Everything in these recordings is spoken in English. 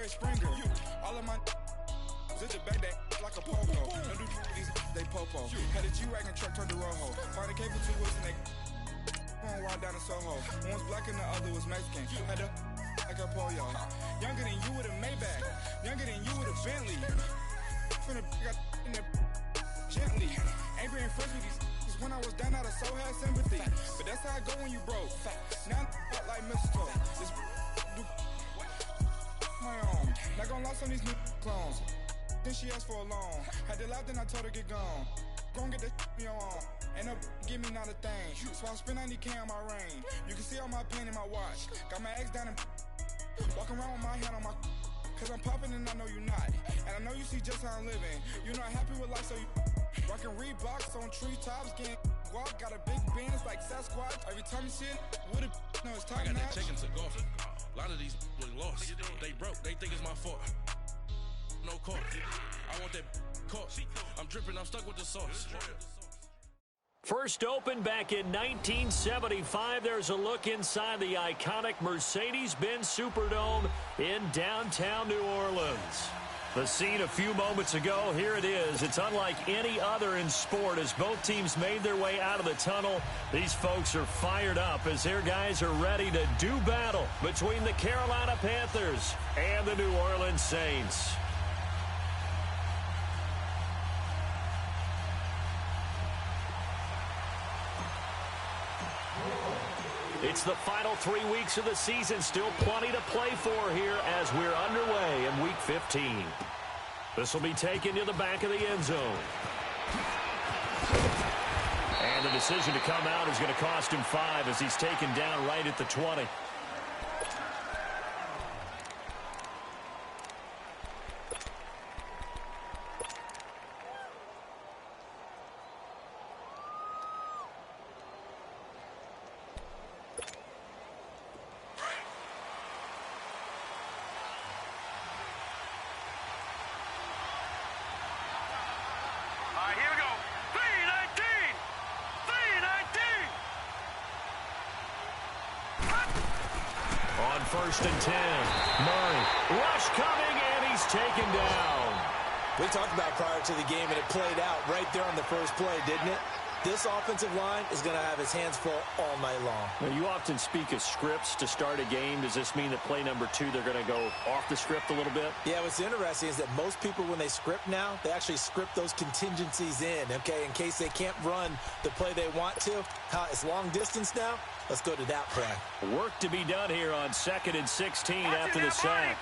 like Springer. All of my zit the back that like a popo. No do these they popo. Had a G-Wagon truck turned to Rojo. Find a K for 2 weeks and they going wild down in Soho. One was black and the other was Mexican. Had a like a pollo. Younger than you with a Maybach. Younger than you with a Bentley. From the got in the gently. Ain't been friends with these when I was down out of so had sympathy. But that's how I go when you broke. Now I'm like mistletoe. This do my own. Not gonna lost on these new clones. Then she asked for a loan. Had to laugh, then I told her get gone. Gon' get that in your own. Ain't no give me not a thing. So I spend 90K on my ring. You can see all my pain in my watch. Got my ex down and walking around with my hand on my. Cause I'm popping and I know you not. And I know you see just how I'm living. You not happy with life, so you rockin' Reeboks on treetops, getting guap. Got a big Benz like Sasquatch. Every time you see it, with it, no, it's top notch. I got that chicken to golf. A lot of these look lost. They broke, they think it's my fault. No court. I want that court. I'm dripping, I'm stuck with the sauce. First opened back in 1975. There's a look inside the iconic Mercedes-Benz Superdome in downtown New Orleans. The scene a few moments ago, here it is. It's unlike any other in sport as both teams made their way out of the tunnel. These folks are fired up as their guys are ready to do battle between the Carolina Panthers and the New Orleans Saints. It's the final 3 weeks of the season. Still plenty to play for here as we're underway in Week 15. This will be taken to the back of the end zone. And the decision to come out is going to cost him 5 as he's taken down right at the 20. First and 10. Murray. Rush coming, and he's taken down. We talked about prior to the game, and it played out right there on the first play, didn't it? This offensive line is going to have his hands full all night long. Now, you often speak of scripts to start a game. Does this mean that play number 2, they're going to go off the script a little bit? Yeah, what's interesting is that most people, when they script now, they actually script those contingencies in, okay, in case they can't run the play they want to. It's long distance now. Let's go to that play. Work to be done here on 2nd and 16 after the sack.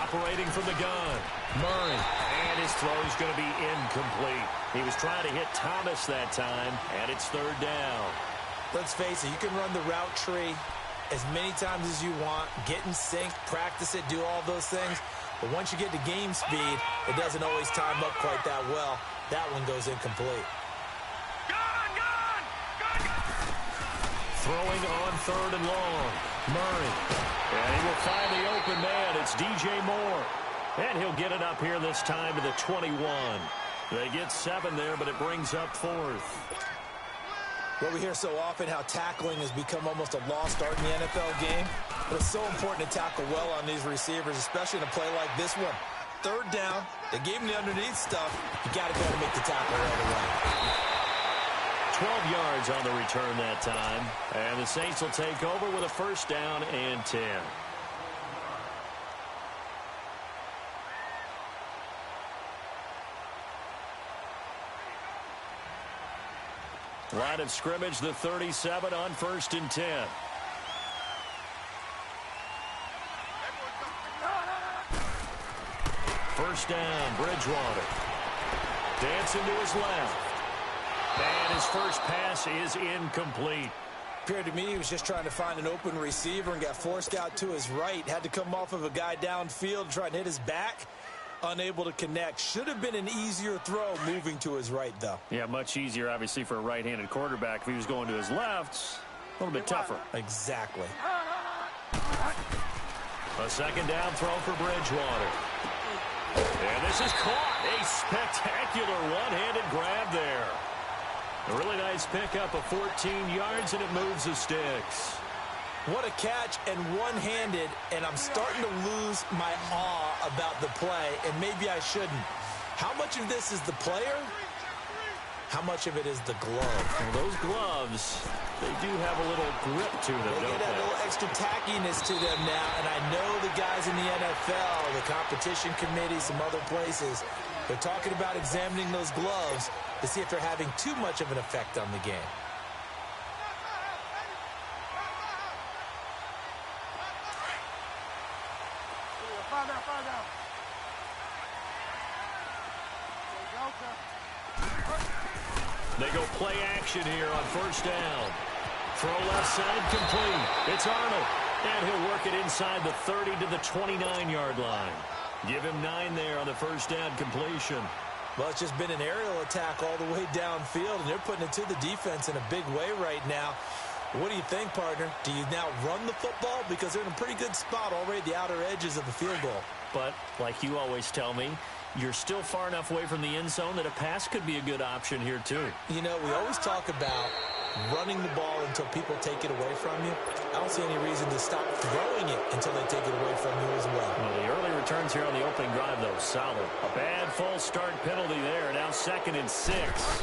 Operating from the gun, Murray, and his throw is going to be incomplete. He was trying to hit Thomas that time, and it's 3rd down. Let's face it, you can run the route tree as many times as you want, get in sync, practice it, do all those things. But once you get to game speed, it doesn't always time up quite that well. That one goes incomplete. Throwing on 3rd and long, Murray. And he will find the open man. It's DJ Moore. And he'll get it up here this time to the 21. They get 7 there, but it brings up 4th. Well, we hear so often how tackling has become almost a lost art in the NFL game. But it's so important to tackle well on these receivers, especially in a play like this one. 3rd down, they gave him the underneath stuff. You got to be able to make the tackle right away. 12 yards on the return that time. And the Saints will take over with a 1st down and 10. Line of scrimmage, the 37 on 1st and 10. First down, Bridgewater. Dancing to his left. And his first pass is incomplete. Appeared to me he was just trying to find an open receiver and got forced out to his right. Had to come off of a guy downfield, trying to hit his back. Unable to connect. Should have been an easier throw moving to his right, though. Yeah, much easier, obviously, for a right-handed quarterback. If he was going to his left, a little bit tougher. Exactly. A 2nd down throw for Bridgewater. And this is caught. A spectacular one-handed grab there. A really nice pickup of 14 yards, and it moves the sticks. What a catch, and one-handed, and I'm starting to lose my awe about the play, and maybe I shouldn't. How much of this is the player? How much of it is the glove? Well, those gloves, they do have a little grip to them, they don't get a they? little extra tackiness to them now, and I know the guys in the NFL, the competition committee, some other places, they're talking about examining those gloves to see if they're having too much of an effect on the game. They go play action here on first down. Throw left side complete. It's Arnold. And he'll work it inside the 30 to the 29-yard line. Give him 9 there on the first down completion. Well, it's just been an aerial attack all the way downfield, and they're putting it to the defense in a big way right now. What do you think, partner? Do you now run the football? Because they're in a pretty good spot already at the outer edges of the field goal. But, like you always tell me, you're still far enough away from the end zone that a pass could be a good option here, too. You know, we always talk about running the ball until people take it away from you. I don't see any reason to stop throwing it until they take it away from you as well. Well, the early returns here on the opening drive, though, solid. A bad false start penalty there. Now 2nd and 6.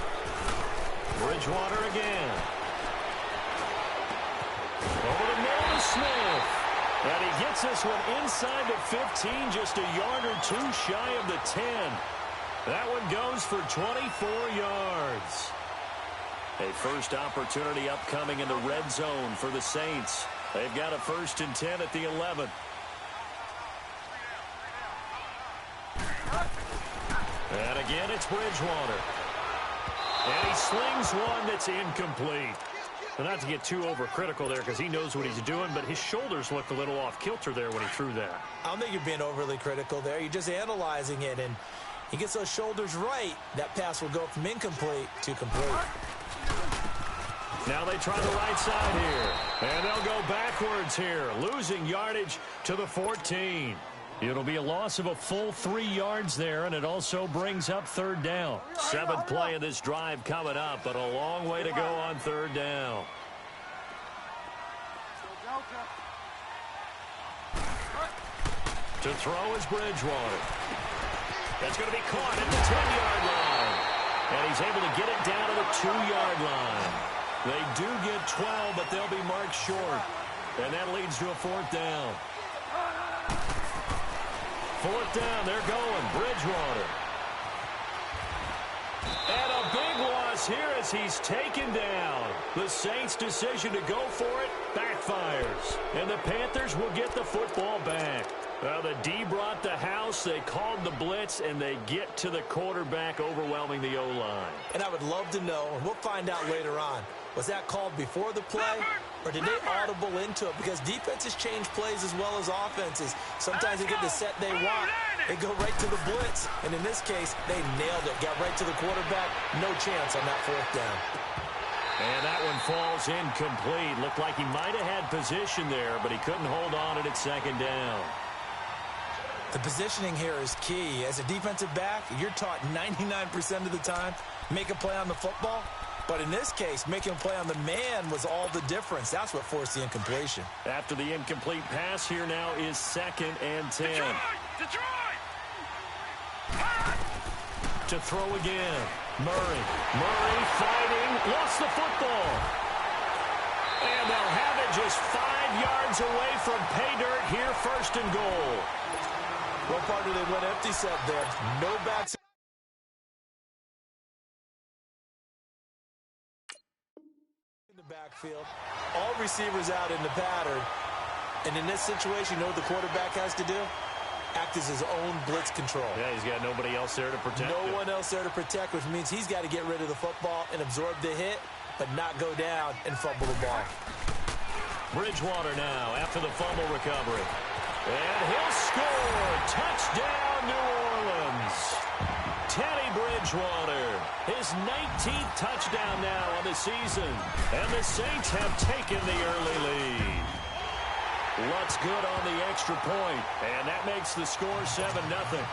Bridgewater again. Over the middle to Smith. And he gets this one inside the 15, just a yard or two shy of the 10. That one goes for 24 yards. A first opportunity upcoming in the red zone for the Saints. They've got a 1st and 10 at the 11. And again, it's Bridgewater. And he slings one that's incomplete. Well, not to get too overcritical there because he knows what he's doing, but his shoulders looked a little off kilter there when he threw that. I don't think you're being overly critical there. You're just analyzing it, and he gets those shoulders right. That pass will go from incomplete to complete. Now they try the right side here, and they'll go backwards here, losing yardage to the 14. It'll be a loss of a full 3 yards there, and it also brings up 3rd down. 7th play of this drive coming up, but a long way to go on 3rd down. To throw is Bridgewater. That's going to be caught at the 10-yard line. And he's able to get it down to the 2-yard line. They do get 12, but they'll be marked short. And that leads to a 4th down. 4th down, they're going. Bridgewater. And a big loss here as he's taken down. The Saints' decision to go for it backfires. And the Panthers will get the football back. Well, the D brought the house. They called the blitz, and they get to the quarterback, overwhelming the O-line. And I would love to know, and we'll find out later on, was that called before the play, or did they audible into it? Because defenses change plays as well as offenses. Sometimes they get the set they want. They go right to the blitz. And in this case, they nailed it. Got right to the quarterback. No chance on that 4th down. And that one falls incomplete. Looked like he might have had position there, but he couldn't hold on it at 2nd down. The positioning here is key. As a defensive back, you're taught 99% of the time, make a play on the football. But in this case, making a play on the man was all the difference. That's what forced the incompletion. After the incomplete pass, here now is 2nd and 10. Detroit! To throw again. Murray fighting. Lost the football. And they'll have it just 5 yards away from pay dirt here, 1st and goal. Well, partner, they went empty set there. No backs. In the backfield. All receivers out in the pattern. And in this situation, you know what the quarterback has to do? Act as his own blitz control. Yeah, he's got nobody else there to protect him. No one else there to protect, which means he's got to get rid of the football and absorb the hit, but not go down and fumble the ball. Bridgewater now after the fumble recovery. And he'll score. Touchdown, New Orleans. Teddy Bridgewater, his 19th touchdown now on the season. And the Saints have taken the early lead. Lutz good on the extra point, and that makes the score 7-0.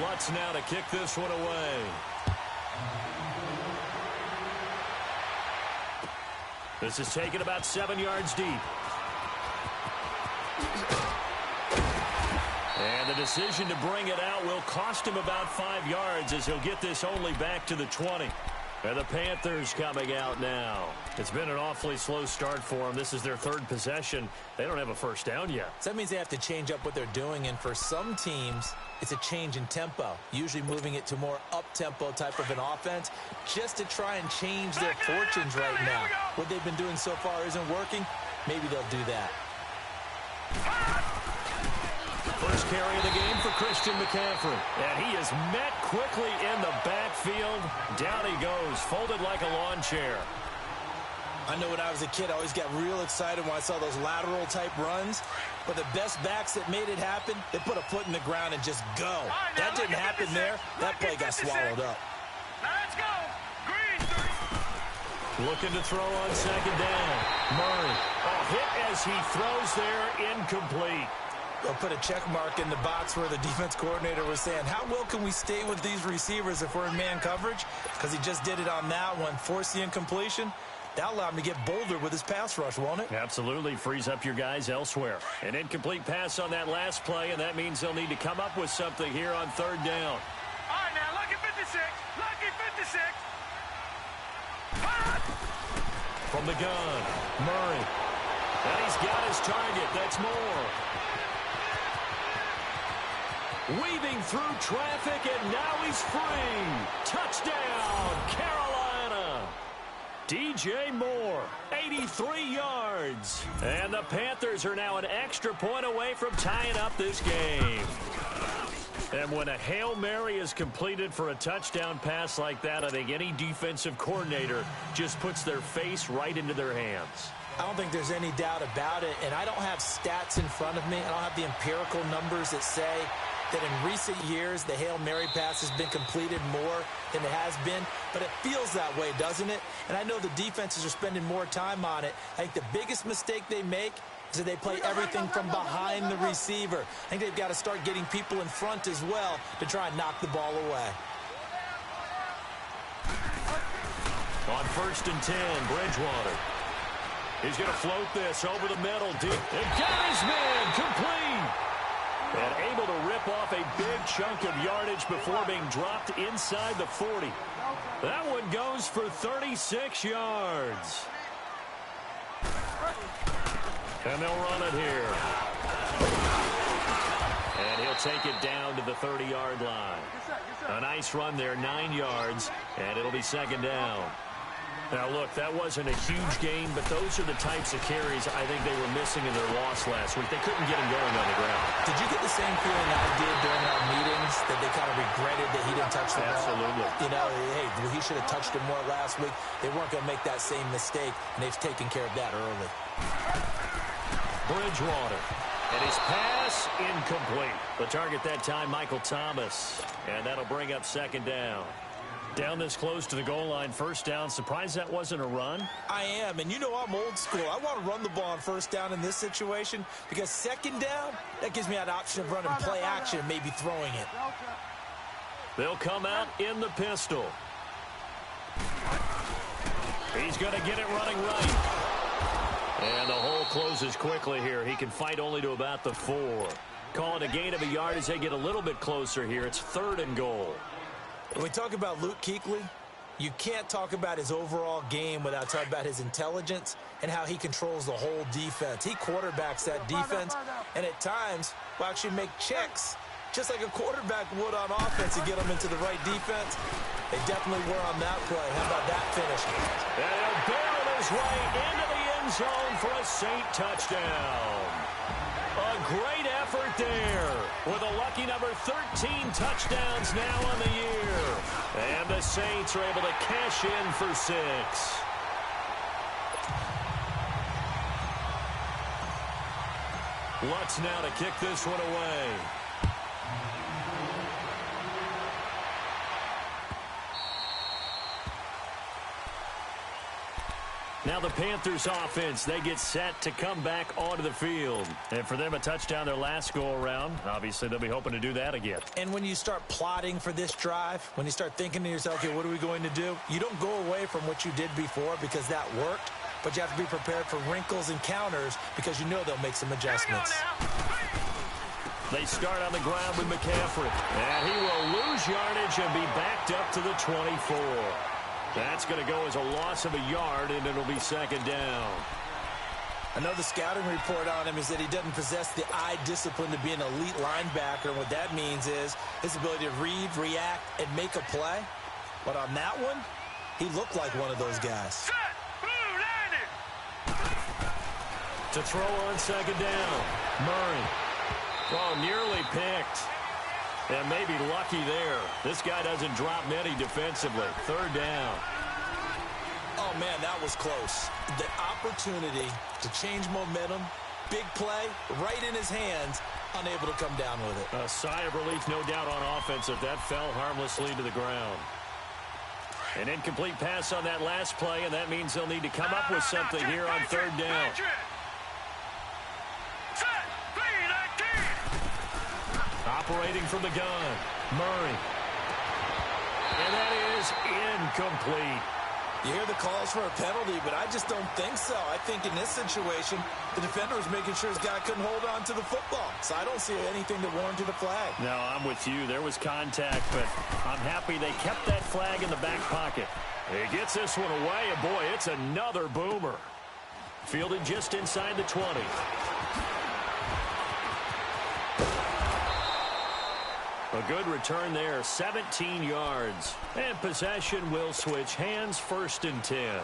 Lutz now to kick this one away. This is taken about 7 yards deep. And the decision to bring it out will cost him about 5 yards as he'll get this only back to the 20. And the Panthers coming out now. It's been an awfully slow start for them. This is their third possession. They don't have a first down yet. So that means they have to change up what they're doing, and for some teams, it's a change in tempo, usually moving it to more up-tempo type of an offense just to try and change their fortunes right now. What they've been doing so far isn't working. Maybe they'll do that. First carry of the game for Christian McCaffrey. And he is met quickly in the backfield. Down he goes, folded like a lawn chair. I know when I was a kid, I always got real excited when I saw those lateral-type runs. But the best backs that made it happen, they put a foot in the ground and just go. That didn't happen there. That play got swallowed up. Let's go. Green. Looking to throw on second down. Murray. A hit as he throws there, incomplete. They'll put a check mark in the box where the defense coordinator was saying, how well can we stay with these receivers if we're in man coverage? Because he just did it on that one, forced the incompletion. That'll allow him to get bolder with his pass rush, won't it? Absolutely. Frees up your guys elsewhere. An incomplete pass on that last play, and that means they'll need to come up with something here on third down. All right, now, lucky 56. Lucky 56. From the gun, Murray. And he's got his target. That's Moore. Weaving through traffic, and now he's free. Touchdown, Carolina. DJ Moore, 83 yards. And the Panthers are now an extra point away from tying up this game. And when a Hail Mary is completed for a touchdown pass like that, I think any defensive coordinator just puts their face right into their hands. I don't think there's any doubt about it, and I don't have stats in front of me. I don't have the empirical numbers that say that in recent years the Hail Mary pass has been completed more than it has been, but it feels that way, doesn't it? And I know the defenses are spending more time on it. I think the biggest mistake they make is that they play everything from behind the receiver. I think they've got to start getting people in front as well to try and knock the ball away. On 1st and 10, Bridgewater. He's going to float this over the middle deep. And got his man complete. And able to rip off a big chunk of yardage before being dropped inside the 40. That one goes for 36 yards. And they'll run it here. And he'll take it down to the 30-yard line. A nice run there, 9 yards, and it'll be second down. Now, look, that wasn't a huge gain, but those are the types of carries I think they were missing in their loss last week. They couldn't get him going on the ground. Did you get the same feeling I did during our meetings, that they kind of regretted that he didn't touch the ball? Absolutely. You know, hey, he should have touched it more last week. They weren't going to make that same mistake, and they've taken care of that early. Bridgewater. And his pass incomplete. The target that time, Michael Thomas. And that'll bring up second down. Down this close to the goal line, first down. Surprised that wasn't a run? I am, and you know I'm old school. I want to run the ball on first down in this situation because second down, that gives me that option of running play action and maybe throwing it. They'll come out in the pistol. He's going to get it running right. And the hole closes quickly here. He can fight only to about the 4. Call it a gain of a yard as they get a little bit closer here. It's 3rd and goal. When we talk about Luke Kuechly, you can't talk about his overall game without talking about his intelligence and how he controls the whole defense. He quarterbacks that defense, and at times will actually make checks, just like a quarterback would on offense, to get them into the right defense. They definitely were on that play. How about that finish? And he'll barrel his way into the end zone for a Saint touchdown. A great effort there with a lucky number 13 touchdowns now on the year. And the Saints are able to cash in for 6. Lutz now to kick this one away. Now the Panthers offense, they get set to come back onto the field. And for them, a touchdown their last go-around. Obviously, they'll be hoping to do that again. And when you start plotting for this drive, when you start thinking to yourself, okay, what are we going to do? You don't go away from what you did before because that worked, but you have to be prepared for wrinkles and counters because you know they'll make some adjustments. They start on the ground with McCaffrey. And he will lose yardage and be backed up to the 24. That's going to go as a loss of a yard, and it'll be second down. I know the scouting report on him is that he doesn't possess the eye discipline to be an elite linebacker. And what that means is his ability to read, react, and make a play. But on that one, he looked like one of those guys. To throw on second down, Murray. Oh, nearly picked. And maybe lucky there. This guy doesn't drop many defensively. Third down. Oh, man, that was close. The opportunity to change momentum, big play, right in his hands, unable to come down with it. A sigh of relief, no doubt, on offense if that fell harmlessly to the ground. An incomplete pass on that last play, and that means they'll need to come up with something here on third down. Operating from the gun, Murray. And that is incomplete. You hear the calls for a penalty, but I just don't think so. I think in this situation, the defender was making sure his guy couldn't hold on to the football. So I don't see anything that warranted a flag. No, I'm with you. There was contact, but I'm happy they kept that flag in the back pocket. He gets this one away, and boy, it's another boomer. Fielded just inside the 20. A good return there, 17 yards. And possession will switch hands, 1st and 10.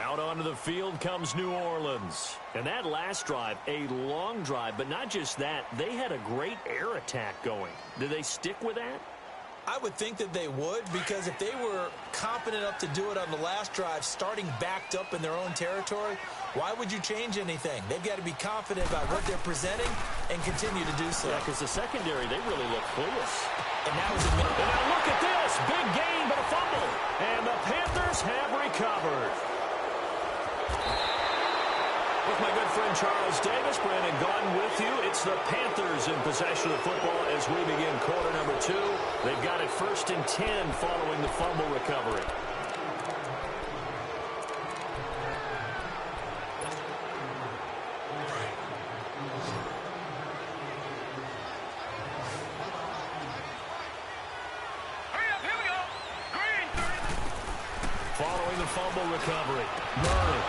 Out onto the field comes New Orleans. And that last drive, a long drive, but not just that. They had a great air attack going. Did they stick with that? I would think that they would, because if they were confident enough to do it on the last drive, starting backed up in their own territory, why would you change anything? They've got to be confident about what they're presenting and continue to do so. Yeah, because the secondary, they really look clueless. And that was a minute. And now look at this. Big gain, but a fumble. And the Panthers have recovered. With my good friend Charles Davis, Brandon Gaudin with you. It's the Panthers in possession of the football as we begin quarter number 2. They've got it 1st and 10 following the fumble recovery. Following the fumble recovery, Murray.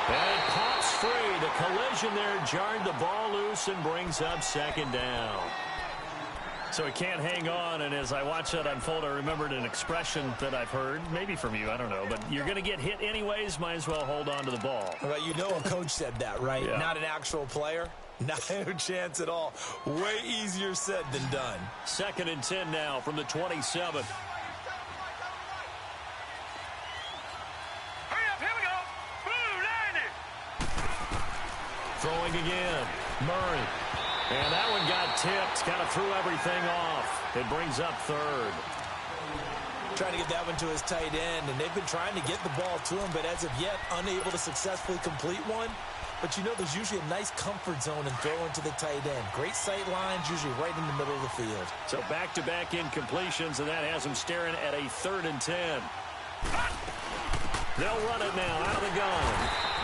And it pops free. The collision there jarred the ball loose and brings up second down. So he can't hang on, and as I watch that unfold, I remembered an expression that I've heard, maybe from you, I don't know, but you're going to get hit anyways, might as well hold on to the ball. Right, you know a coach said that, right? Yeah. Not an actual player. Not a chance at all. Way easier said than done. 2nd and 10 now from the 27. Throwing again, Murray. And that one got tipped, kind of threw everything off. It brings up 3rd. Trying to get that one to his tight end, and they've been trying to get the ball to him, but as of yet, unable to successfully complete one. But you know there's usually a nice comfort zone in throwing to the tight end. Great sight lines, usually right in the middle of the field. So back-to-back incompletions, and that has him staring at a 3rd and 10. They'll run it now out of the gun.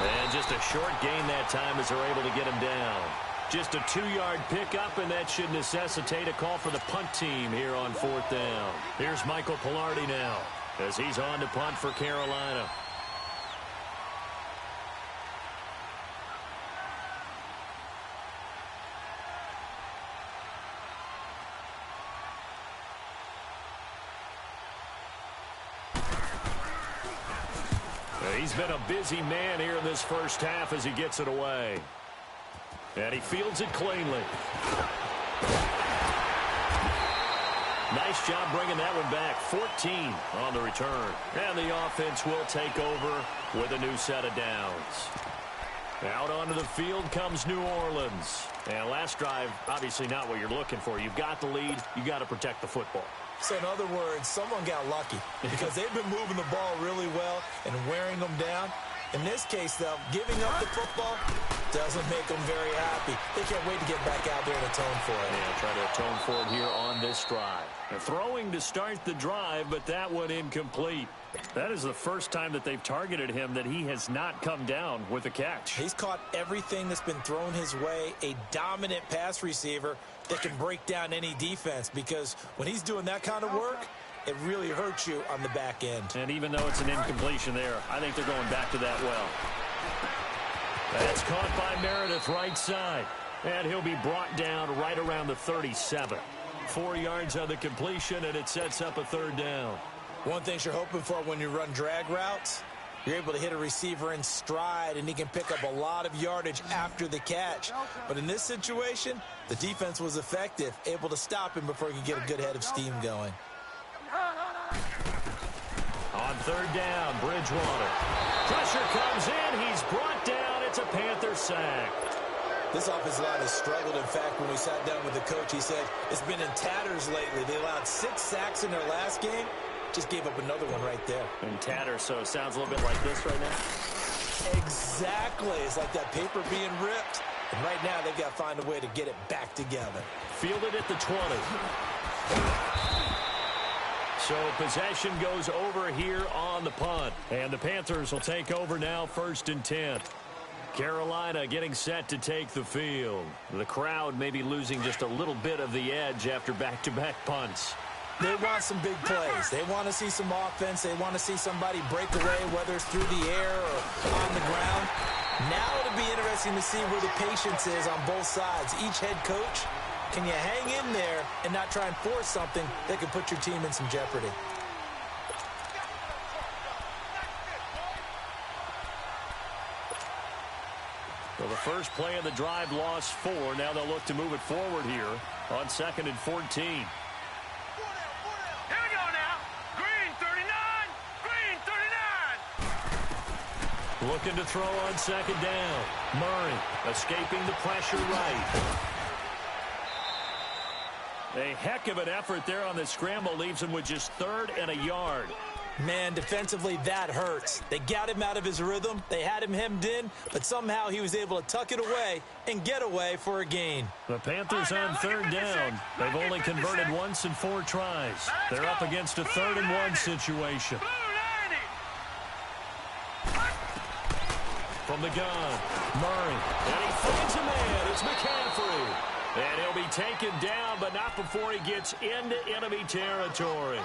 And just a short gain that time as they're able to get him down. Just a 2-yard pickup, and that should necessitate a call for the punt team here on 4th down. Here's Michael Pilardi now as he's on to punt for Carolina. He's been a busy man here in this first half as he gets it away. And he fields it cleanly. Nice job bringing that one back. 14 on the return. And the offense will take over with a new set of downs. Out onto the field comes New Orleans. And last drive, obviously not what you're looking for. You've got the lead. You've got to protect the football. So in other words, someone got lucky because they've been moving the ball really well and wearing them down. In this case, though, giving up the football doesn't make them very happy. They can't wait to get back out there and atone for it. Yeah, try to atone for it here on this drive. Throwing to start the drive, but that one incomplete. That is the first time that they've targeted him that he has not come down with a catch. He's caught everything that's been thrown his way, a dominant pass receiver that can break down any defense, because when he's doing that kind of work, it really hurts you on the back end. And even though it's an incompletion there, I think they're going back to that well. That's caught by Meredith right side. And he'll be brought down right around the 37. 4 yards on the completion, and it sets up a third down. One thing you're hoping for when you run drag routes, you're able to hit a receiver in stride, and he can pick up a lot of yardage after the catch. But in this situation, the defense was effective, able to stop him before he could get a good head of steam going. On third down, Bridgewater. Pressure comes in. He's brought down. It's a Panther sack. This offensive line has struggled. In fact, when we sat down with the coach, he said it's been in tatters lately. They allowed 6 sacks in their last game. Just gave up another one right there. In tatters, so it sounds a little bit like this right now. Exactly. It's like that paper being ripped. And right now, they've got to find a way to get it back together. Fielded at the 20. So possession goes over here on the punt. And the Panthers will take over now, 1st and 10. Carolina getting set to take the field. The crowd may be losing just a little bit of the edge after back-to-back punts. They want some big plays. They want to see some offense. They want to see somebody break away, whether it's through the air or on the ground. Now it'll be interesting to see where the patience is on both sides. Each head coach, can you hang in there and not try and force something that could put your team in some jeopardy? Well, the first play of the drive lost 4. Now they'll look to move it forward here on 2nd and 14. Looking to throw on 2nd down. Murray escaping the pressure right. A heck of an effort there on the scramble. Leaves him with just 3rd and a yard. Man, defensively, that hurts. They got him out of his rhythm. They had him hemmed in, but somehow he was able to tuck it away and get away for a gain. The Panthers on 3rd down. They've only converted once in 4 tries. They're up against a 3rd and 1 situation. From the gun, Murray, and he finds a man. It's McCaffrey. And he'll be taken down, but not before he gets into enemy territory.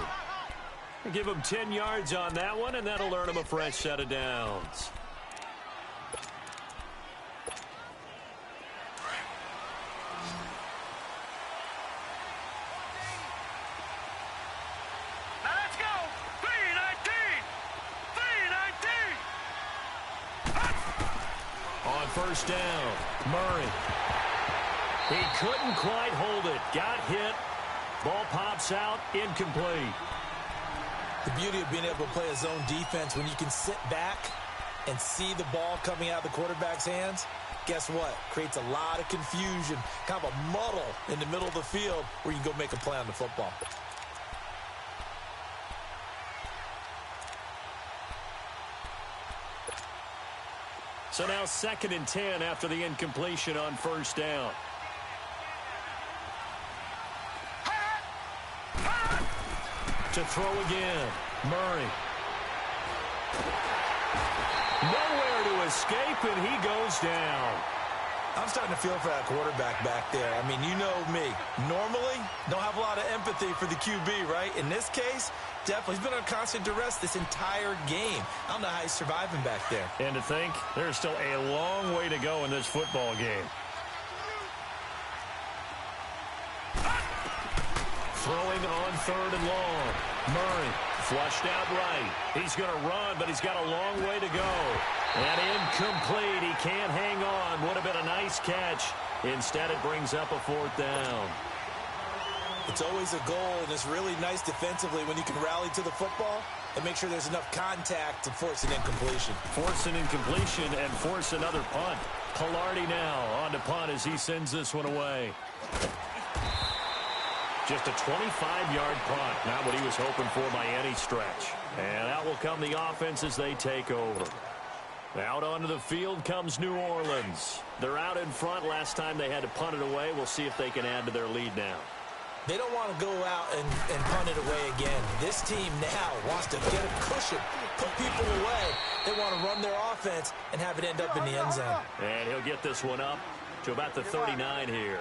Give him 10 yards on that one, and that'll earn him a fresh set of downs. Let's go! 3-19! On 1st down, Murray. He couldn't quite hold it. Got hit. Ball pops out. Incomplete. The beauty of being able to play a zone defense when you can sit back and see the ball coming out of the quarterback's hands, guess what? Creates a lot of confusion, kind of a muddle in the middle of the field where you can go make a play on the football. So now 2nd and 10 after the incompletion on 1st down. To throw again, Murray. Nowhere to escape, and he goes down. I'm starting to feel for that quarterback back there. I mean, you know me. Normally, don't have a lot of empathy for the QB, right? In this case, definitely. He's been under constant duress this entire game. I don't know how he's surviving back there. And to think, there's still a long way to go in this football game. Throwing on 3rd and long. Murray flushed out right. He's going to run, but he's got a long way to go. And incomplete. He can't hang on. Would have been a nice catch. Instead, it brings up a 4th down. It's always a goal, and it's really nice defensively when you can rally to the football and make sure there's enough contact to force an incompletion. Force an incompletion and force another punt. Pilardi now on to punt as he sends this one away. Just a 25-yard punt. Not what he was hoping for by any stretch. And out will come the offense as they take over. Out onto the field comes New Orleans. They're out in front. Last time they had to punt it away. We'll see if they can add to their lead now. They don't want to go out and punt it away again. This team now wants to get a cushion, put people away. They want to run their offense and have it end up in the end zone. And he'll get this one up to about the 39 here.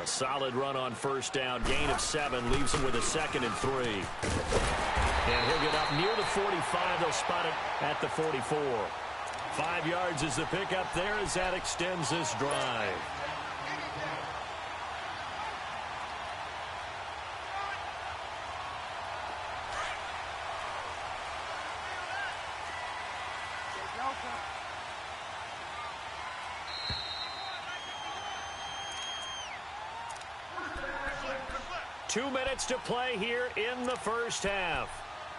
A solid run on first down. Gain of 7 leaves him with a 2nd and 3. And he'll get up near the 45. They'll spot it at the 44. 5 yards is the pickup there as that extends this drive. Two minutes to play here in the first half.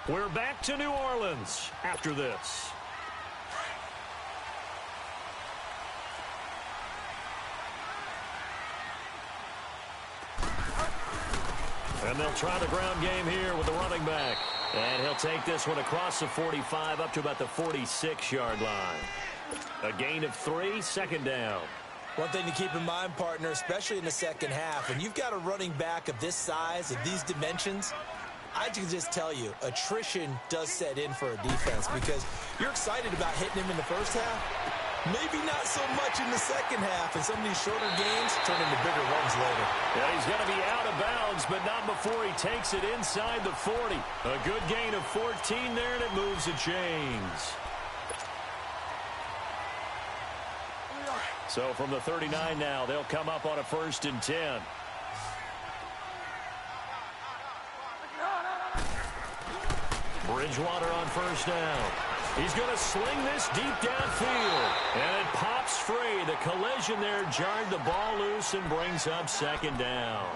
We're back to New Orleans after this. And they'll try the ground game here with the running back. And he'll take this one across the 45 up to about the 46-yard line. A gain of 3, 2nd down. One thing to keep in mind, partner, especially in the second half, when you've got a running back of this size, of these dimensions, I can just tell you, attrition does set in for a defense because you're excited about hitting him in the first half. Maybe not so much in the second half, and some of these shorter games turn into bigger runs later. Yeah, he's going to be out of bounds, but not before he takes it inside the 40. A good gain of 14 there, and it moves the chains. So from the 39 now, they'll come up on a 1st and 10. Bridgewater on first down. He's going to sling this deep downfield. And it pops free. The collision there jarred the ball loose and brings up 2nd down.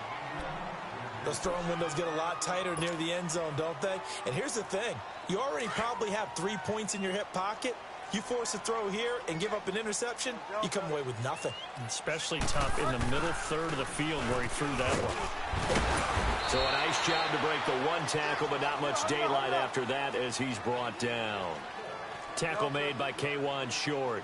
Those throwing windows get a lot tighter near the end zone, don't they? And here's the thing. You already probably have 3 points in your hip pocket. You force a throw here and give up an interception, you come away with nothing. Especially tough in the middle third of the field where he threw that one. So a nice job to break the 1 tackle, but not much daylight after that as he's brought down. Tackle made by K'Wan Short.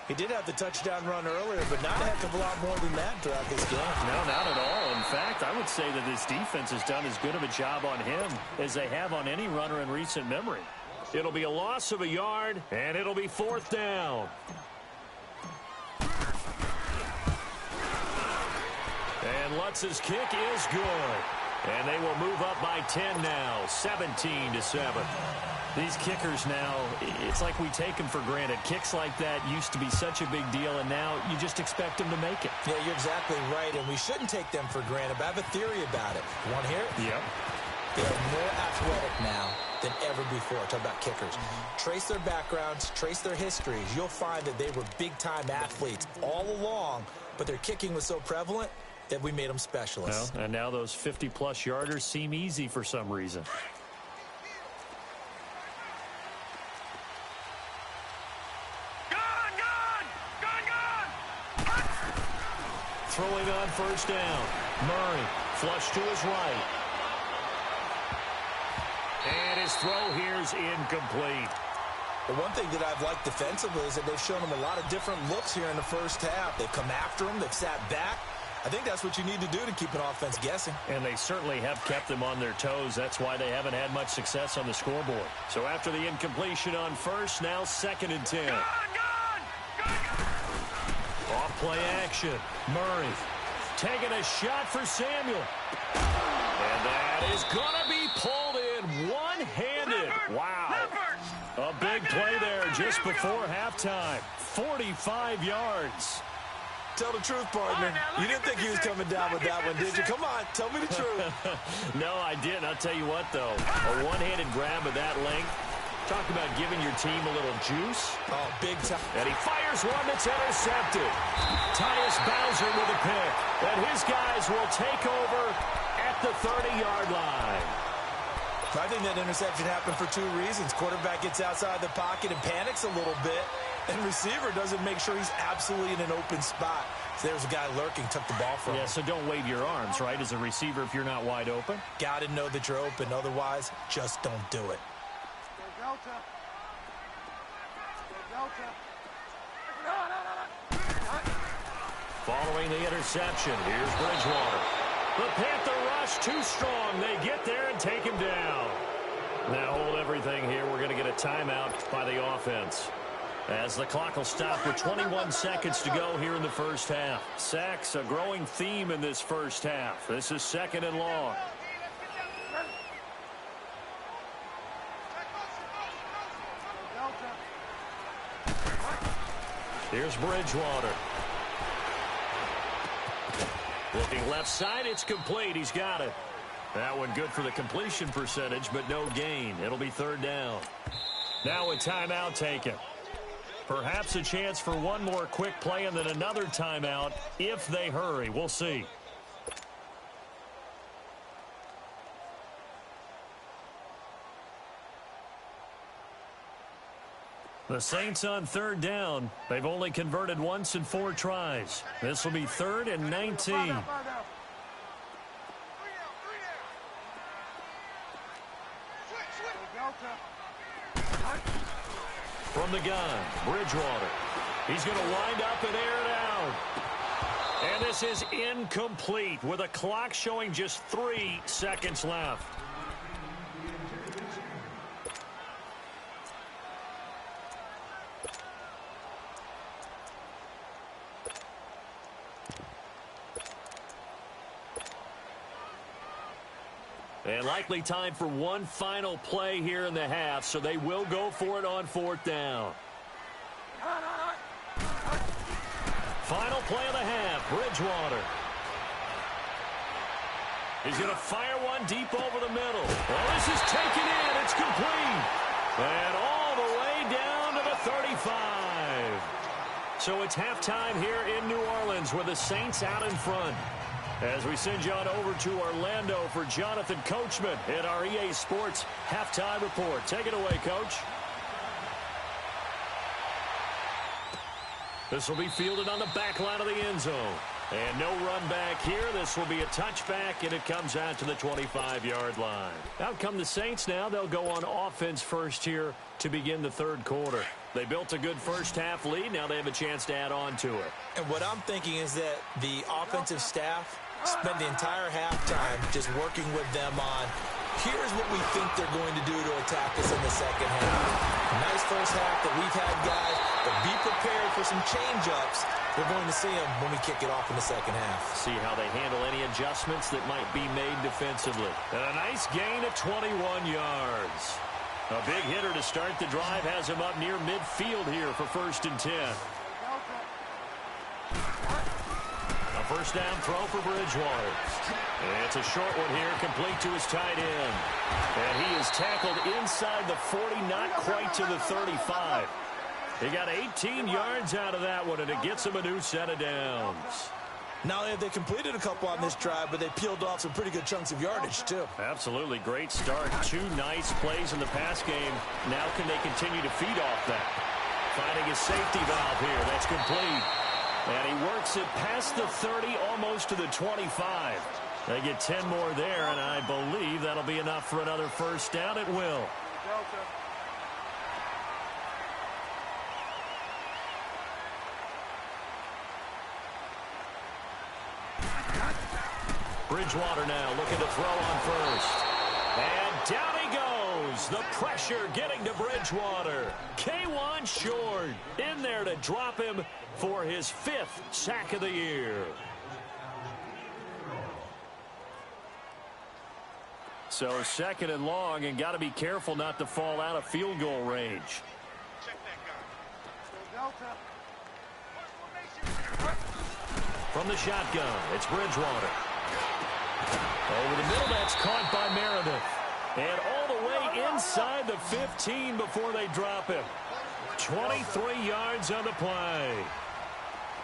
He did have the touchdown run earlier, but not a heck of a lot more than that throughout this game. No, not at all. In fact, I would say that this defense has done as good of a job on him as they have on any runner in recent memory. It'll be a loss of a yard, and it'll be 4th down. And Lutz's kick is good. And they will move up by 10 now, 17-7. These kickers now, it's like we take them for granted. Kicks like that used to be such a big deal, and now you just expect them to make it. Yeah, you're exactly right, and we shouldn't take them for granted, but I have a theory about it. You want to hear it? Yep. They are more athletic now than ever before. Talk about kickers. Trace their backgrounds, trace their histories. You'll find that they were big-time athletes all along, but their kicking was so prevalent that we made them specialists. Well, and now those 50-plus yarders seem easy for some reason. Throwing on first down. Murray, flush to his right. And his throw here's incomplete. The one thing that I've liked defensively is that they've shown him a lot of different looks here in the first half. They've come after him. They've sat back. I think that's what you need to do to keep an offense guessing. And they certainly have kept them on their toes. That's why they haven't had much success on the scoreboard. So after the incompletion on first, now 2nd and 10. Off play action. Murray taking a shot for Samuel. And that is going to be pulled in one-handed. Wow. A big play there just before halftime. 45 yards. Tell the truth, partner. You didn't think he was coming down with that one, did you? Come on, tell me the truth. No, I didn't. I'll tell you what, though. A one-handed grab of that length. Talk about giving your team a little juice. Oh, big time. And he fires one that's intercepted. Tyus Bowser with a pick. And his guys will take over at the 30-yard line. I think that interception happened for 2 reasons. Quarterback gets outside the pocket and panics a little bit. And receiver doesn't make sure he's absolutely in an open spot. So there's a guy lurking, took the ball from him. Yeah, so don't wave your arms, right, as a receiver if you're not wide open. Got to know that you're open. Otherwise, just don't do it. Following the interception, here's Bridgewater. The Panther rush too strong. They get there and take him down. Now hold everything here. We're going to get a timeout by the offense, as the clock will stop with 21 seconds to go here in the first half. Sacks, a growing theme in this first half. This is 2nd and long. Here's Bridgewater. Looking left side, it's complete. He's got it. That one good for the completion percentage, but no gain. It'll be 3rd down. Now a timeout taken. Perhaps a chance for one more quick play and then another timeout if they hurry. We'll see. The Saints on 3rd down. They've only converted once in 4 tries. This will be 3rd and 19. From the gun, Bridgewater. He's going to wind up and air it out. And this is incomplete with a clock showing just 3 seconds left. And likely time for one final play here in the half, so they will go for it on 4th down. Final play of the half, Bridgewater. He's going to fire one deep over the middle. Well, this is taken in. It's complete. And all the way down to the 35. So it's halftime here in New Orleans with the Saints out in front. As we send you on over to Orlando for Jonathan Coachman in our EA Sports Halftime Report. Take it away, Coach. This will be fielded on the back line of the end zone. And no run back here. This will be a touchback, and it comes out to the 25-yard line. Out come the Saints now. They'll go on offense first here to begin the 3rd quarter. They built a good first-half lead. Now they have a chance to add on to it. And what I'm thinking is that the offensive staff spend the entire halftime just working with them on, here's what we think they're going to do to attack us in the second half. Nice first half that we've had, guys, but be prepared for some change-ups. We're going to see them when we kick it off in the second half. See how they handle any adjustments that might be made defensively. And a nice gain of 21 yards. A big hitter to start the drive has him up near midfield here for 1st and 10. A first down throw for Bridgewater. It's a short one here, complete to his tight end. And he is tackled inside the 40, not quite to the 35. He got 18 yards out of that one, and it gets him a new set of downs. Not only have they completed a couple on this drive, but they peeled off some pretty good chunks of yardage, too. Absolutely. Great start. 2 nice plays in the pass game. Now can they continue to feed off that? Finding his safety valve here. That's complete. And he works it past the 30, almost to the 25. They get 10 more there, and I believe that'll be enough for another first down. It will. Bridgewater now looking to throw on first. And down he goes. The pressure getting to Bridgewater. K1 short. In there to drop him for his 5th sack of the year. So 2nd and long, and got to be careful not to fall out of field goal range. From the shotgun, it's Bridgewater. Over the middle, that's caught by Meredith. And all the way inside the 15 before they drop him. 23 yards on the play.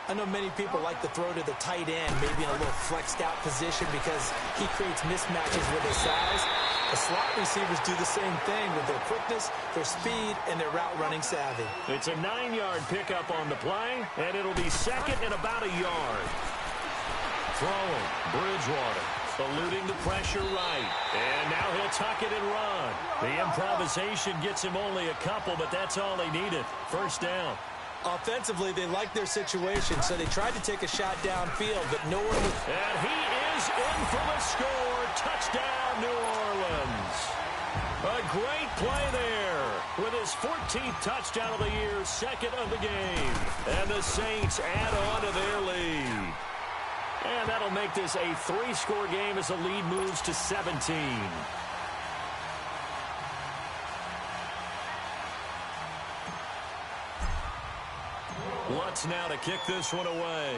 I know many people like to throw to the tight end, maybe in a little flexed out position because he creates mismatches with his size. The slot receivers do the same thing with their quickness, their speed, and their route running savvy. It's a 9-yard pickup on the play, and it'll be 2nd and about a yard. Throwing, Bridgewater. Eluding the pressure right. And now he'll tuck it and run. The improvisation gets him only a couple, but that's all he needed. First down. Offensively, they liked their situation, so they tried to take a shot downfield, but no one was... And he is in for the score. Touchdown, New Orleans. A great play there with his 14th touchdown of the year, second of the game. And the Saints add on to their lead. And that'll make this a 3-score game as the lead moves to 17. Lutz now to kick this one away.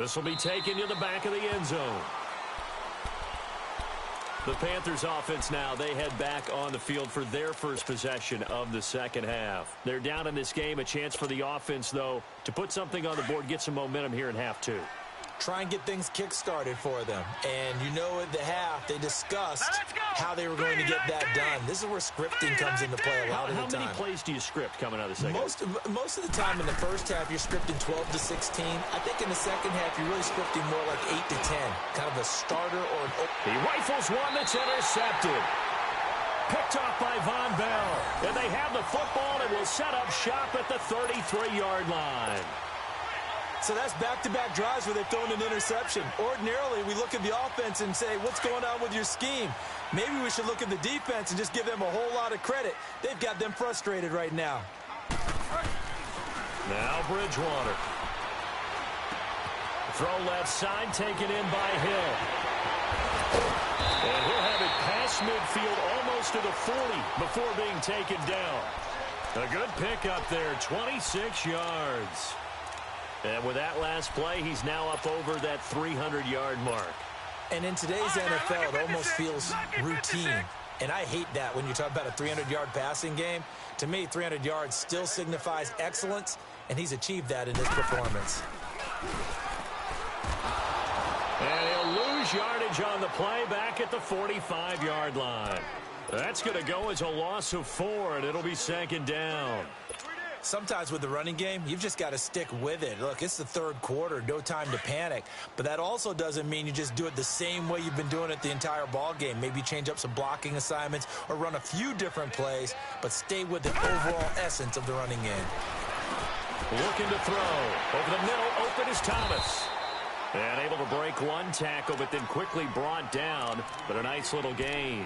This will be taken to the back of the end zone. The Panthers offense now, they head back on the field for their first possession of the second half. They're down in this game. A chance for the offense, though, to put something on the board, get some momentum here in half two. Try and get things kick-started for them. And you know at the half, they discussed how they were going to get that done. This is where scripting comes into play a lot of the time. How many plays do you script coming out of the second? Most of the time in the first half, you're scripting 12 to 16. I think in the second half, you're really scripting more like 8 to 10. Kind of a starter or an... He rifles one that's intercepted. Picked off by Von Bell. And they have the football and will set up shop at the 33-yard line. So that's back-to-back drives where they've thrown an interception. Ordinarily, we look at the offense and say, what's going on with your scheme? Maybe we should look at the defense and just give them a whole lot of credit. They've got them frustrated right now. Now Bridgewater. Throw left side, taken in by Hill. And he'll have it past midfield almost to the 40 before being taken down. A good pickup there, 26 yards. And with that last play, he's now up over that 300-yard mark. And in today's NFL, it almost feels routine. And I hate that when you talk about a 300-yard passing game. To me, 300 yards still signifies excellence, and he's achieved that in his performance. And he'll lose yardage on the play back at the 45-yard line. That's going to go as a loss of 4, and it'll be second down. Sometimes with the running game, you've just got to stick with it. Look, it's the third quarter, no time to panic. But that also doesn't mean you just do it the same way you've been doing it the entire ball game. Maybe change up some blocking assignments or run a few different plays, but stay with the overall essence of the running game. Looking to throw. Over the middle, open is Thomas. And able to break one tackle, but then quickly brought down. But a nice little gain.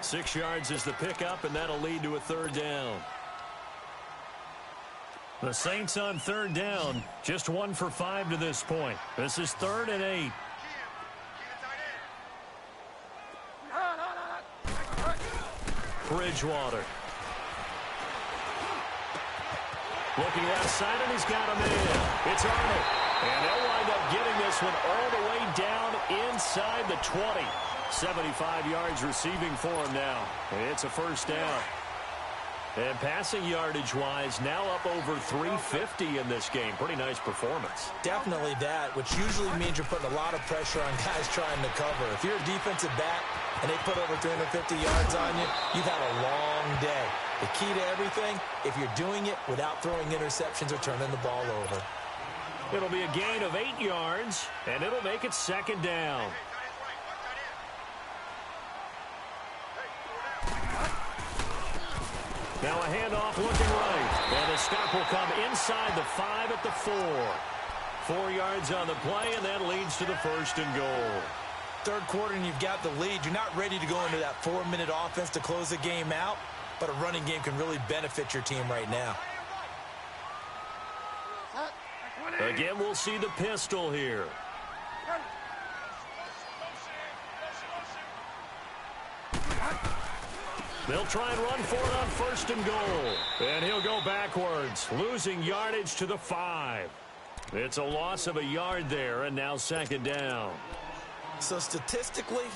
6 yards is the pickup, and that'll lead to a third down. The Saints on third down, just 1 for 5 to this point. This is 3rd and 8. Bridgewater. Looking outside, and he's got a man. It's Arnold. And they'll wind up getting this one all the way down inside the 20. 75 yards receiving for him now. It's a first down. And passing yardage-wise, now up over 350 in this game. Pretty nice performance. Definitely that, which usually means you're putting a lot of pressure on guys trying to cover. If you're a defensive back and they put over 350 yards on you, you've had a long day. The key to everything, if you're doing it without throwing interceptions or turning the ball over. It'll be a gain of 8 yards, and it'll make it second down. Now a handoff looking right. And the stop will come inside the 5 at the 4. 4 yards on the play, and that leads to the 1st and goal. Third quarter, and you've got the lead. You're not ready to go into that 4-minute offense to close the game out, but a running game can really benefit your team right now. Again, we'll see the pistol here. They'll try and run for it on 1st and goal. And he'll go backwards, losing yardage to the 5. It's a loss of a yard there, and now second down. So statistically,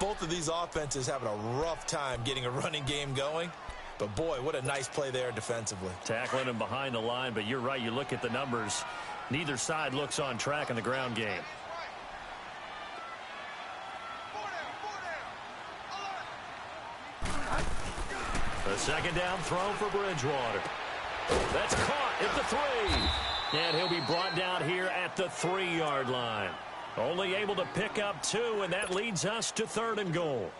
both of these offenses having a rough time getting a running game going. But boy, what a nice play there defensively. Tackling him behind the line, but you're right, you look at the numbers. Neither side looks on track in the ground game. A second down throw for Bridgewater. That's caught at the 3. And he'll be brought down here at the 3-yard line. Only able to pick up 2, and that leads us to 3rd and goal.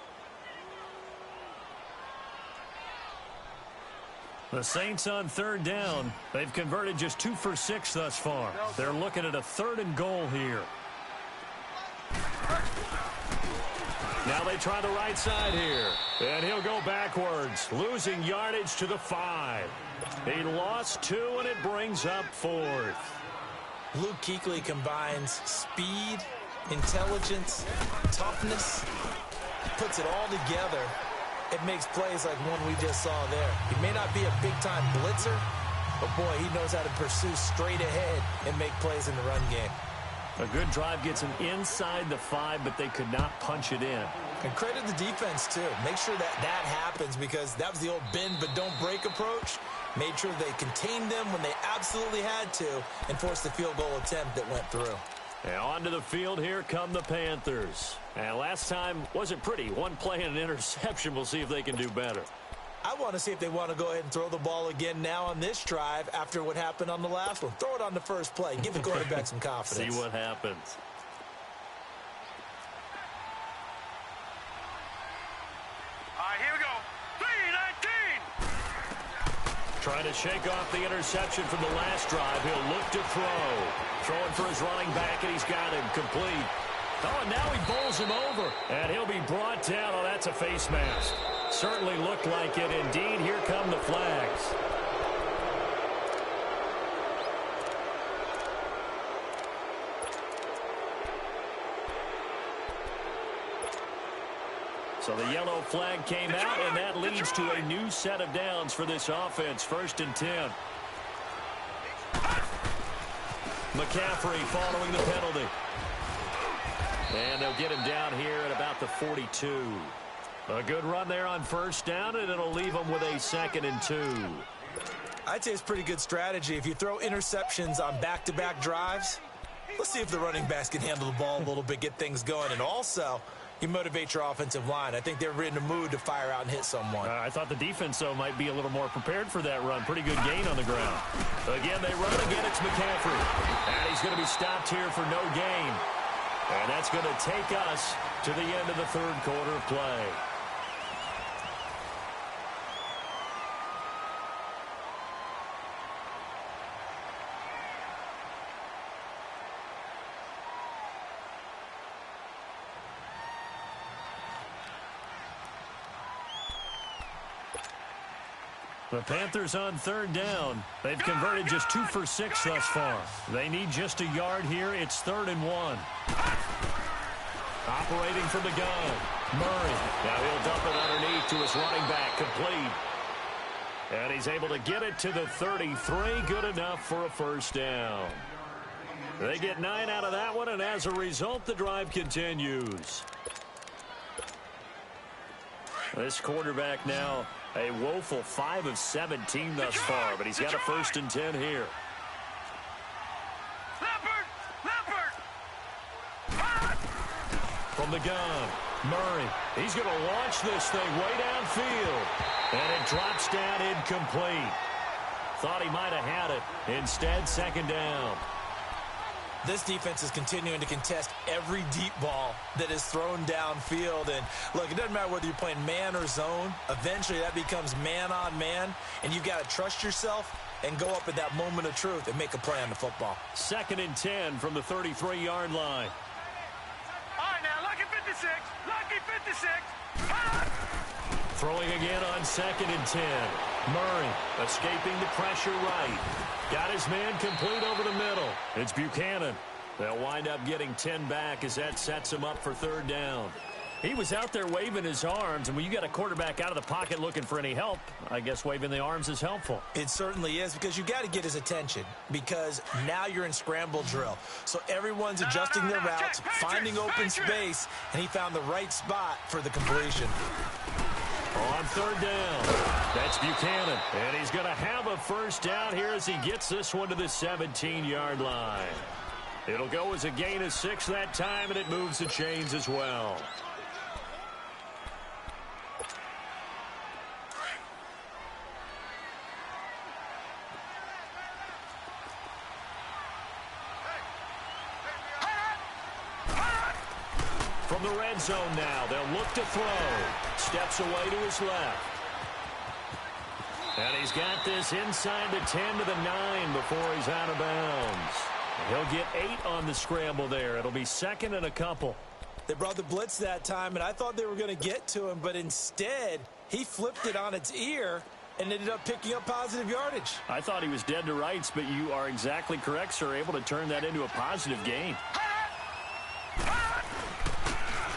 The Saints on 3rd down. They've converted just 2 for 6 thus far. They're looking at a 3rd and goal here. Now they try the right side here. And he'll go backwards, losing yardage to the 5. He lost 2, and it brings up 4th. Luke Kuechly combines speed, intelligence, toughness, puts it all together. It makes plays like one we just saw there. He may not be a big-time blitzer, but boy, he knows how to pursue straight ahead and make plays in the run game. A good drive gets him inside the 5, but they could not punch it in. And credit the defense, too. Make sure that that happens, because that was the old bend but don't break approach. Made sure they contained them when they absolutely had to and forced the field goal attempt that went through. And onto the field, here come the Panthers. And last time wasn't pretty. One play and an interception. We'll see if they can do better. I want to see if they want to go ahead and throw the ball again now on this drive after what happened on the last one. Throw it on the first play. Give the quarterback some confidence. See what happens. All right, here we go. 3-19. Trying to shake off the interception from the last drive. He'll look to throw. Throwing for his running back, and he's got him complete. Oh, and now he bowls him over. And he'll be brought down. Oh, that's a face mask. Certainly looked like it. Indeed, here come the flags. So the yellow flag came out, and that leads to a new set of downs for this offense. 1st and 10. McCaffrey following the penalty. And they'll get him down here at about the 42. A good run there on 1st down, and it'll leave them with a 2nd and 2. I'd say it's pretty good strategy. If you throw interceptions on back-to-back drives, let's see if the running backs can handle the ball a little bit, get things going. And also, you motivate your offensive line. I think they're in a mood to fire out and hit someone. I thought the defense, though, might be a little more prepared for that run. Pretty good gain on the ground. Again, they run again. It's McCaffrey. And he's going to be stopped here for no gain. And that's going to take us to the end of the 3rd quarter of play. The Panthers on 3rd down. They've converted just 2 for 6 thus far. They need just a yard here. It's 3rd and 1. Operating from the gun. Murray. Now he'll dump it underneath to his running back. Complete. And he's able to get it to the 33. Good enough for a 1st down. They get 9 out of that one, and as a result, the drive continues. This quarterback now a woeful 5 of 17 thus far, but he's got a 1st and 10 here. From the gun, Murray. He's going to launch this thing way downfield, and it drops down incomplete. Thought he might have had it. Instead, 2nd down. This defense is continuing to contest every deep ball that is thrown downfield. And, look, it doesn't matter whether you're playing man or zone. Eventually, that becomes man-on-man, and you've got to trust yourself and go up at that moment of truth and make a play on the football. 2nd and 10 from the 33-yard line. All right, now, lucky 56. Lucky 56. Throwing again on 2nd and 10. Murray escaping the pressure right. Got his man complete over the middle. It's Buchanan. They'll wind up getting 10 back as that sets him up for 3rd down. He was out there waving his arms, and when you got a quarterback out of the pocket looking for any help, I guess waving the arms is helpful. It certainly is, because you got to get his attention, because now you're in scramble drill. So everyone's adjusting their routes, finding open space, and he found the right spot for the completion. On 3rd down, that's Buchanan. And he's going to have a 1st down here as he gets this one to the 17-yard line. It'll go as a gain of 6 that time, and it moves the chains as well. From the red zone now, they'll look to throw. Steps away to his left. And he's got this inside the 10 to the 9 before he's out of bounds. He'll get 8 on the scramble there. It'll be second and a couple. They brought the blitz that time, and I thought they were going to get to him, but instead, he flipped it on its ear and ended up picking up positive yardage. I thought he was dead to rights, but you are exactly correct, sir, able to turn that into a positive gain.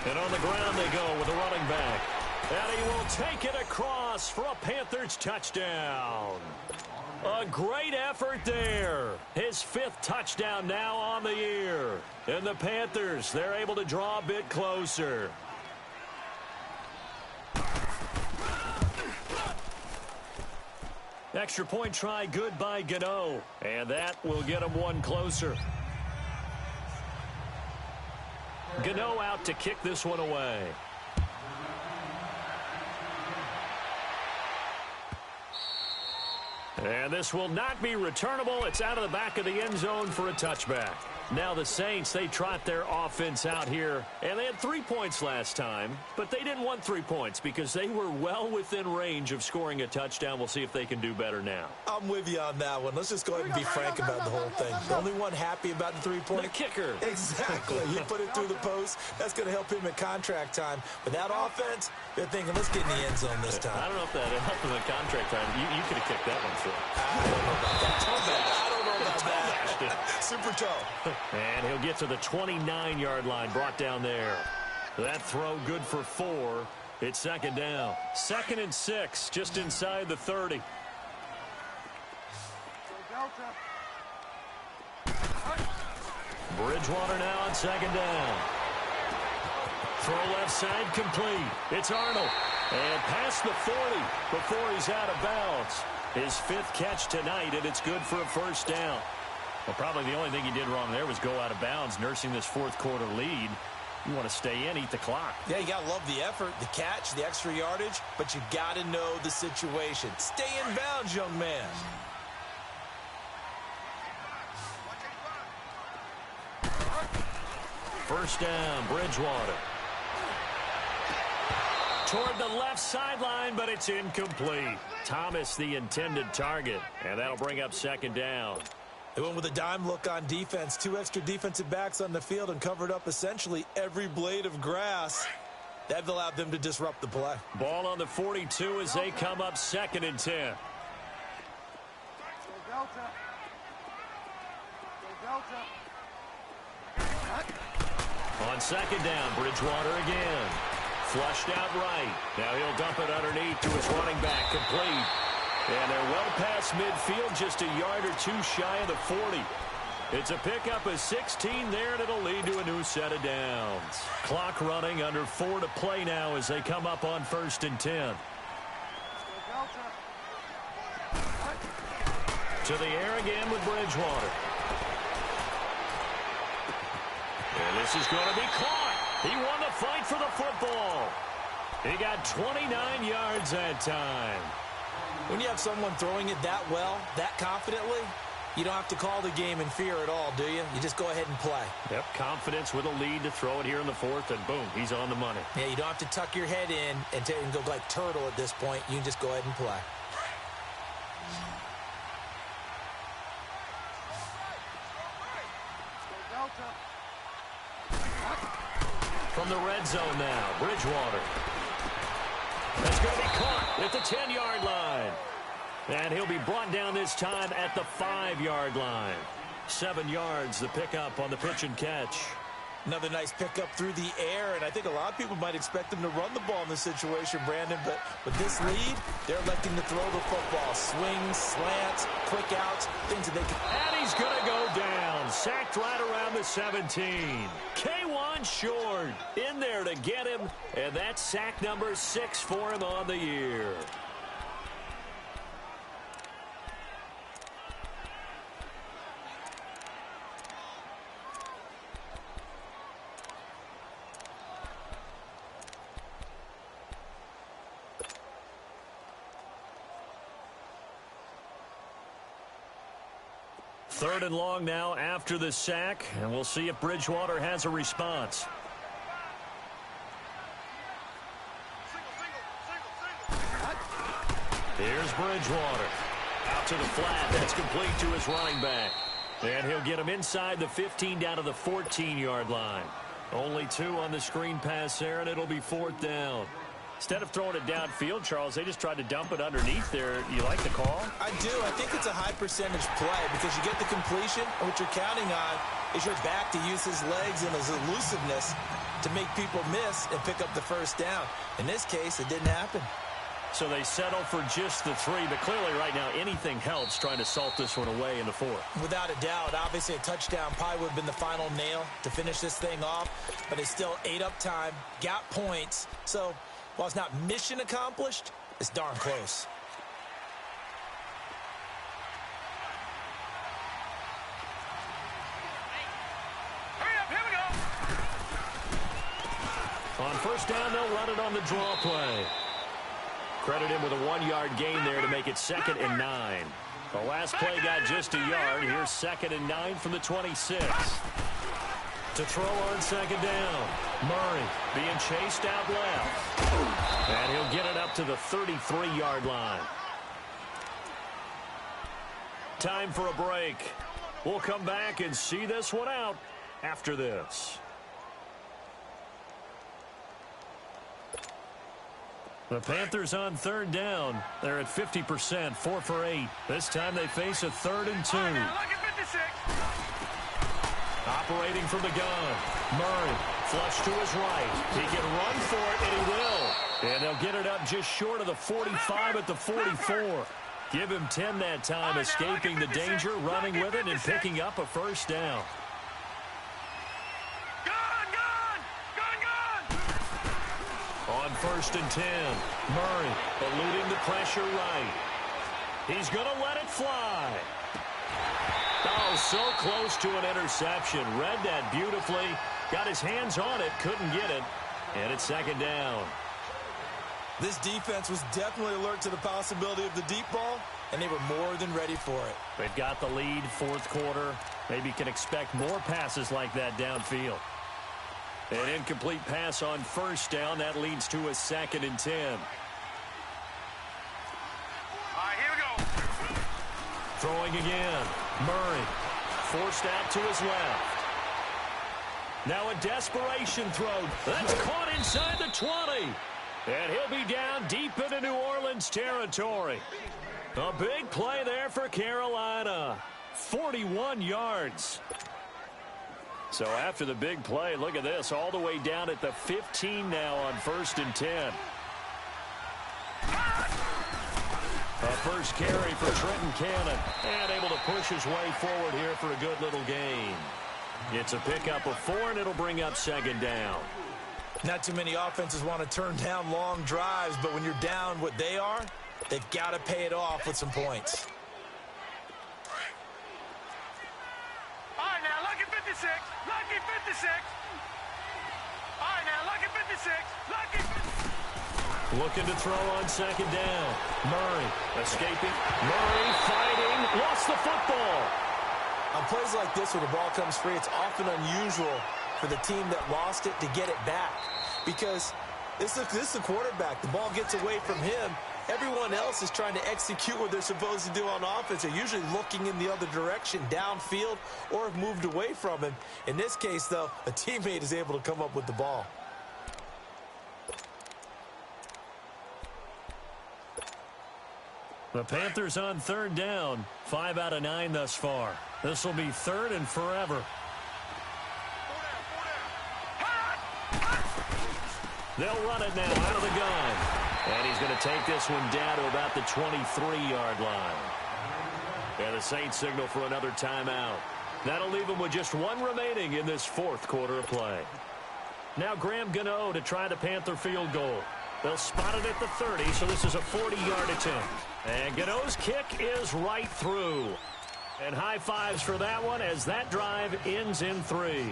And on the ground they go with a running back. And he will take it across for a Panthers touchdown. A great effort there. His 5th touchdown now on the year. And the Panthers, they're able to draw a bit closer. Extra point try good by Gano. And that will get him one closer. Gano out to kick this one away. And this will not be returnable. It's out of the back of the end zone for a touchback. Now the Saints, they trot their offense out here. And they had 3 points last time, but they didn't want 3 points because they were well within range of scoring a touchdown. We'll see if they can do better now. I'm with you on that one. Let's just go ahead and be frank about the whole thing. The only one happy about the 3-point? The kicker. Exactly. You put it through the post. That's going to help him at contract time. But that offense, they're thinking, let's get in the end zone this time. I don't know if that helped him at contract time. You could have kicked that one through. I don't know about that. I don't know about that. Super toe. And he'll get to the 29-yard line, brought down there. That throw good for 4. It's second down. 2nd and 6, just inside the 30. Bridgewater now on second down. Throw left side complete. It's Arnold. And past the 40 before he's out of bounds. His 5th catch tonight, and it's good for a first down. Well, probably the only thing he did wrong there was go out of bounds, nursing this 4th quarter lead. You want to stay in, eat the clock. Yeah, you got to love the effort, the catch, the extra yardage, but you got to know the situation. Stay in bounds, young man. First down, Bridgewater. Toward the left sideline, but it's incomplete. Thomas, the intended target, and that'll bring up second down. They went with a dime look on defense. 2 extra defensive backs on the field and covered up essentially every blade of grass. That allowed them to disrupt the play. Ball on the 42 as they come up 2nd and 10. On second down, Bridgewater again. Flushed out right. Now he'll dump it underneath to his running back, complete. And they're well past midfield, just a yard or 2 shy of the 40. It's a pickup of 16 there, and it'll lead to a new set of downs. Clock running, under 4 to play now as they come up on 1st and 10. To the air again with Bridgewater. And this is going to be caught. He won the fight for the football. He got 29 yards that time. When you have someone throwing it that well, that confidently, you don't have to call the game in fear at all, do you? You just go ahead and play. Yep, confidence with a lead to throw it here in the 4th, and boom, he's on the money. Yeah, you don't have to tuck your head in and go like turtle at this point. You can just go ahead and play. From the red zone now, Bridgewater. That's going to be caught at the 10-yard line. And he'll be brought down this time at the 5-yard line. 7 yards, the pickup on the pitch and catch. Another nice pickup through the air, and I think a lot of people might expect him to run the ball in this situation, Brandon, but with this lead, they're electing to throw the football. Swings, slants, quick outs, things that they can... And he's going to go down, sacked right around the 17. K1 short, in there to get him, and that's sack number 6 for him on the year. Third and long now after the sack, and we'll see if Bridgewater has a response. Here's Bridgewater. Out to the flat. That's complete to his running back. And he'll get him inside the 15 down to the 14-yard line. Only 2 on the screen pass there, and it'll be 4th down. Instead of throwing it downfield, Charles, they just tried to dump it underneath there. You like the call? I do. I think it's a high percentage play because you get the completion, and what you're counting on is your back to use his legs and his elusiveness to make people miss and pick up the first down. In this case, it didn't happen. So they settle for just the 3, but clearly right now anything helps trying to salt this one away in the 4th. Without a doubt, obviously a touchdown probably would have been the final nail to finish this thing off, but it's still ate up time, got points. So while it's not mission accomplished, it's darn close. Hurry up, here we go. On first down, they'll run it on the draw play. Credit him with a 1-yard gain there to make it 2nd and 9. The last play got just a yard. Here's 2nd and 9 from the 26. To throw on 2nd down. Murray being chased out left. And he'll get it up to the 33-yard line. Time for a break. We'll come back and see this one out after this. The Panthers on 3rd down. They're at 50%, 4 for 8. This time they face a 3rd and 2. Operating from the gun. Murray, flush to his right. He can run for it, and he will. And they'll get it up just short of the 45 at the 44. Give him 10 that time, escaping the danger, running with it, and picking up a first down. On 1st and 10, Murray eluding the pressure right. He's going to let it fly. Oh, so close to an interception. Read that beautifully. Got his hands on it, couldn't get it. And it's 2nd down. This defense was definitely alert to the possibility of the deep ball, and they were more than ready for it. They've got the lead, 4th quarter. Maybe can expect more passes like that downfield. An incomplete pass on first down. That leads to a 2nd and 10. All right, here we go. Throwing again. Murray forced out to his left. Now a desperation throw. That's caught inside the 20. And he'll be down deep into New Orleans territory. A big play there for Carolina. 41 yards. So after the big play, look at this, all the way down at the 15 now on 1st and 10. A first carry for Trenton Cannon, and able to push his way forward here for a good little gain. It's a pickup of 4, and it'll bring up 2nd down. Not too many offenses want to turn down long drives, but when you're down what they are, they've got to pay it off with some points. All right, now, lucky 56. Lucky 56. All right, now, lucky 56. Lucky 56. Looking to throw on 2nd down. Murray escaping. Murray fighting. Lost the football. On plays like this where the ball comes free, it's often unusual for the team that lost it to get it back. Because this is the quarterback. The ball gets away from him. Everyone else is trying to execute what they're supposed to do on offense. They're usually looking in the other direction, downfield, or have moved away from him. In this case, though, a teammate is able to come up with the ball. The Panthers on 3rd down. 5 out of 9 thus far. This will be 3rd and forever. They'll run it now out of the gun. And he's going to take this one down to about the 23-yard line. And the Saints signal for another timeout. That'll leave them with just 1 remaining in this 4th quarter of play. Now Graham Gano to try the Panther field goal. They'll spot it at the 30, so this is a 40-yard attempt. And Gano's kick is right through. And high fives for that one as that drive ends in 3.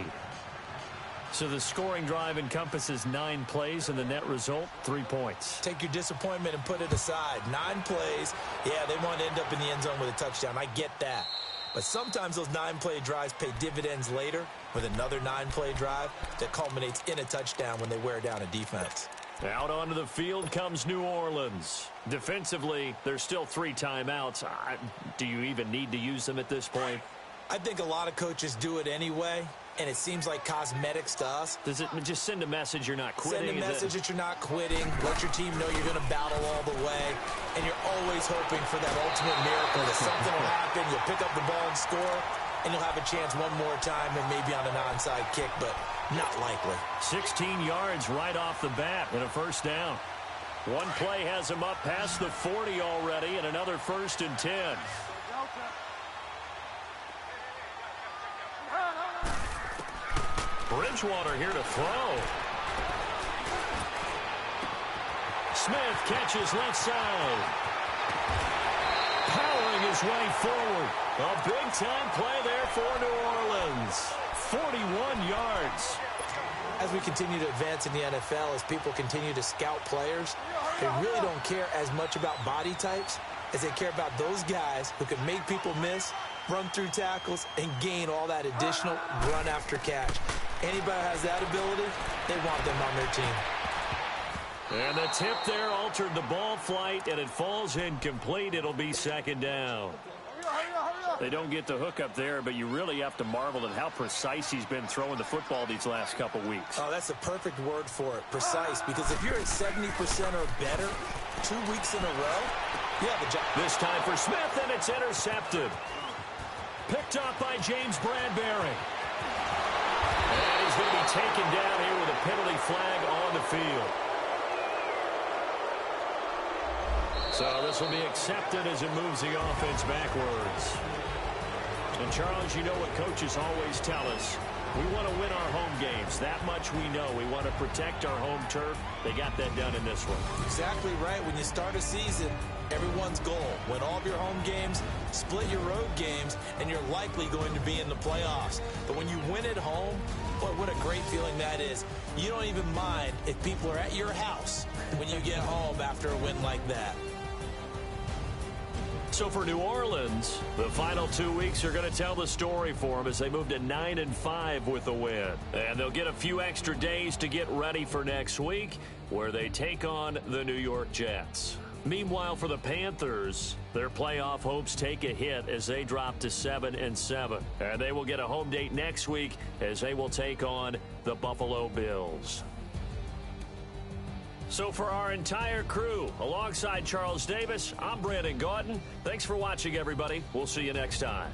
So the scoring drive encompasses 9 plays, and the net result, 3 points. Take your disappointment and put it aside. 9 plays. Yeah, they want to end up in the end zone with a touchdown. I get that. But sometimes those 9-play drives pay dividends later with another 9-play drive that culminates in a touchdown when they wear down a defense. Out onto the field comes New Orleans. Defensively, there's still 3 timeouts. Do you even need to use them at this point? I think a lot of coaches do it anyway, and it seems like cosmetics to us. Does it just send a message you're not quitting? Send a message that you're not quitting. Let your team know you're going to battle all the way, and you're always hoping for that ultimate miracle that something will happen, you'll pick up the ball and score, and you'll have a chance one more time and maybe on an onside kick, but not likely. 16 yards right off the bat and a first down. One play has him up past the 40 already, and another 1st and 10. Bridgewater here to throw. Smith catches left side. Powering his way forward. A big-time play there for New Orleans. 41 yards. As we continue to advance in the NFL, as people continue to scout players, they really don't care as much about body types as they care about those guys who can make people miss, run through tackles, and gain all that additional run after catch. Anybody who has that ability, they want them on their team. And the tip there altered the ball flight, and it falls incomplete. It'll be 2nd down. They don't get the hook up there, but you really have to marvel at how precise he's been throwing the football these last couple weeks. Oh, that's the perfect word for it, precise, because if you're at 70% or better 2 weeks in a row, you have a job. This time for Smith, and it's intercepted. Picked up by James Bradbury. And he's going to be taken down here with a penalty flag on the field. So this will be accepted as it moves the offense backwards. And, Charles, you know what coaches always tell us. We want to win our home games. That much we know. We want to protect our home turf. They got that done in this one. Exactly right. When you start a season, everyone's goal. Win all of your home games, split your road games, and you're likely going to be in the playoffs. But when you win at home, boy, what a great feeling that is. You don't even mind if people are at your house when you get home after a win like that. So for New Orleans, the final 2 weeks are going to tell the story for them as they move to 9-5 with the win. And they'll get a few extra days to get ready for next week, where they take on the New York Jets. Meanwhile, for the Panthers, their playoff hopes take a hit as they drop to 7-7. And they will get a home date next week as they will take on the Buffalo Bills. So for our entire crew, alongside Charles Davis, I'm Brandon Gaudin. Thanks for watching, everybody. We'll see you next time.